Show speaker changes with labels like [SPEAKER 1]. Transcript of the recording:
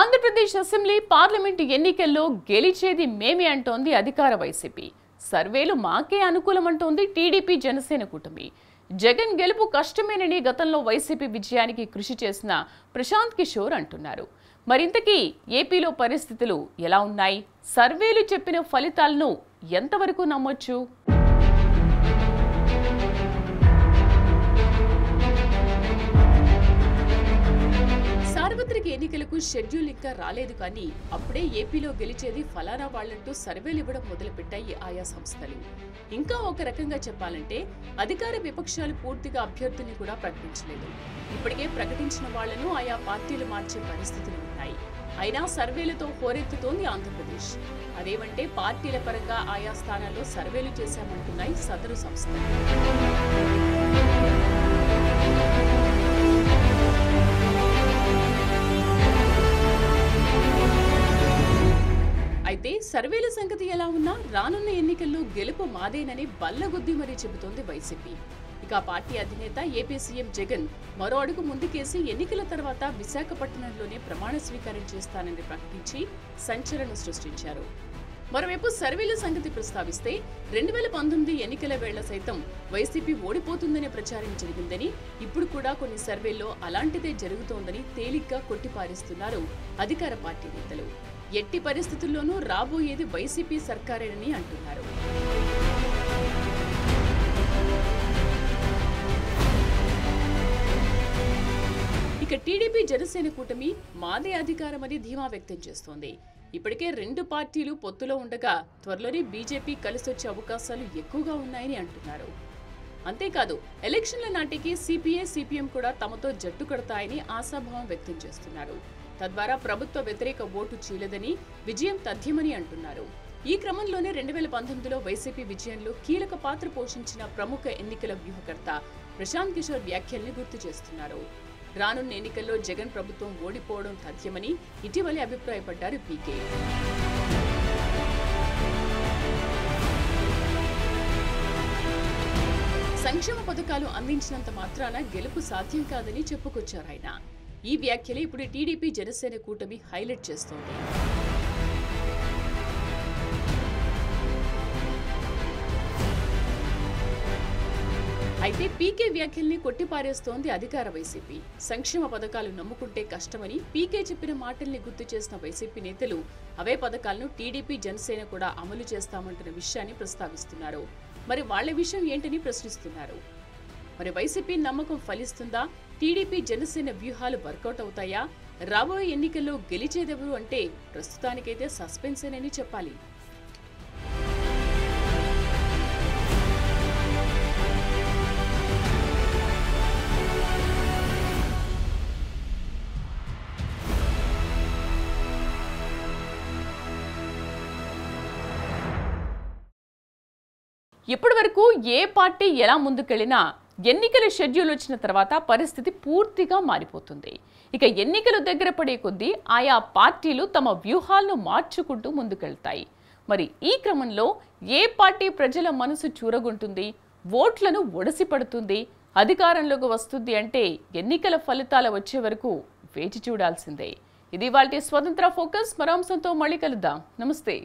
[SPEAKER 1] Andhra Pradesh assembly parliament ఎన్నికల్లో గెలిచేది మేమే అంటోంది అధికార వైసీపీ. సర్వేలు మాకే అనుకూలమంటోంది టీడీపీ జనసేన కూటమి. జగన్ గెలుపు కష్టమేనని గతంలో వైసీపీ విజయానికి కృషి చేసిన ప్రశాంత్ కిషోర్ అంటున్నారు. మరింతకీ ఏపీలో పరిస్థితులు ఎలా ఉన్నాయి? సర్వేలు చెప్పిన ఫలితాలను ఎంతవరకు నమ్మొచ్చు? సార్వత్రిక ఎన్నికలకు షెడ్యూల్ ఇంకా రాలేదు, కానీ అప్పుడే ఏపీలో గెలిచేది ఫలానా వాళ్లంటూ సర్వేలు ఇవ్వడం మొదలుపెట్టాయి ఆయా సంస్థలు. ఇంకా ఒక రకంగా చెప్పాలంటే అధికార విపక్షాలు పూర్తిగా అభ్యర్థుల్ని కూడా ప్రకటించలేదు. ఇప్పటికే ప్రకటించిన వాళ్లను ఆయా పార్టీలు మార్చే పరిస్థితులు ఉన్నాయి. అయినా సర్వేలతో హోరెత్తుతోంది ఆంధ్రప్రదేశ్. అదేమంటే పార్టీల పరంగా ఆయా స్థానాల్లో సర్వేలు చేశామంటున్నాయి సదరు సంస్థలు. అయితే సర్వేల సంగతి ఎలా ఉన్నా రానున్న ఎన్నికల్లో గెలుపు మాదేనని బల్లగుద్ది మరీ చెబుతోంది వైసీపీ. ఇక పార్టీ అధినేత ఏపీ సీఎం జగన్ మరో అడుగు ముందుకేసి ఎన్నికల తర్వాత విశాఖపట్నంలోనే ప్రమాణ స్వీకారం చేస్తానని ప్రకటించి సంచలనం సృష్టించారు. మరోవైపు సర్వేల సంగతి ప్రస్తావిస్తే 2019 ఎన్నికల వేళ సైతం వైసీపీ ఓడిపోతుందనే ప్రచారం జరిగిందని, ఇప్పుడు కూడా కొన్ని సర్వేల్లో అలాంటిదే జరుగుతోందని తేలిగ్గా కొట్టిపారేస్తున్నారు అధికార పార్టీ నేతలు. ఎట్టి పరిస్థితుల్లోనూ రాబోయేది వైసీపీ సర్కారేనని అంటున్నారు. ఇక టీడీపీ జనసేన కూటమి మాదే అధికారమని ధీమా వ్యక్తం చేస్తోంది. ఇప్పటికే రెండు పార్టీలు పొత్తులో ఉండగా త్వరలోనే బీజేపీ కలిసొచ్చే అవకాశాలు ఎక్కువగా ఉన్నాయని అంటున్నారు. అంతేకాదు ఎలక్షన్ల నాటికి సిపిఐ సిపిఎం కూడా తమతో జట్టు కడతాయని ఆశాభావం వ్యక్తం చేస్తున్నారు. తద్వారా ప్రభుత్వ వ్యతిరేక ఓటు చీలదని, విజయం తథ్యమని అంటున్నారు. ఈ క్రమంలోనే 2019లో వైసీపీ విజయంలో కీలక పాత్ర పోషించిన ప్రముఖ ఎన్నికల వ్యూహకర్త ప్రశాంత్ కిషోర్ వ్యాఖ్యల్ని గుర్తు చేస్తున్నారు. రానున్న ఎన్నికల్లో జగన్ ప్రభుత్వం ఓడిపోవడం తథ్యమని ఇటీవలే అభిప్రాయపడ్డారు పీకే. సంక్షేమ పథకాలు అందించినంత మాత్రాన గెలుపు సాధ్యం కాదని చెప్పుకొచ్చారు ఆయన. ఈ వ్యాఖ్యలు ఇప్పుడు టీడీపీ జనసేన కూటమి హైలైట్ చేస్తోంది. అయితే పీకే వ్యాఖ్యల్ని కొట్టిపారేస్తోంది అధికార వైసీపీ. సంక్షేమ పథకాలు నమ్ముకుంటే కష్టమని పీకే చెప్పిన మాటల్ని గుర్తు చేసిన వైసీపీ నేతలు అవే పథకాలను టీడీపీ జనసేన కూడా అమలు చేస్తామంటున్న విషయాన్ని ప్రస్తావిస్తున్నారు. మరి వాళ్ల విషయం ఏంటని ప్రశ్నిస్తున్నారు. మరి వైసీపీ నమ్మకం ఫలిస్తుందా? టీడీపీ జనసేన వ్యూహాలు వర్కౌట్ అవుతాయా? రాబోయే ఎన్నికల్లో గెలిచేదెవరు అంటే ప్రస్తుతానికైతే సస్పెన్సేనని చెప్పాలి. ఇప్పటి వరకు ఏ పార్టీ ఎలా ముందుకెళ్లినా ఎన్నికల షెడ్యూల్ వచ్చిన తర్వాత పరిస్థితి పూర్తిగా మారిపోతుంది. ఇక ఎన్నికలు దగ్గర పడే కొద్దీ ఆయా పార్టీలు తమ వ్యూహాలను మార్చుకుంటూ ముందుకెళ్తాయి. మరి ఈ క్రమంలో ఏ పార్టీ ప్రజల మనసు చూరగొంటుంది, ఓట్లను ఒడిసి పడుతుంది, అధికారంలోకి వస్తుంది అంటే ఎన్నికల ఫలితాలు వచ్చే వరకు వేచి చూడాల్సిందే. ఇది ఇవాల్టి స్వతంత్ర ఫోకస్. మరో అంశంతో మళ్ళీ కలుద్దాం. నమస్తే.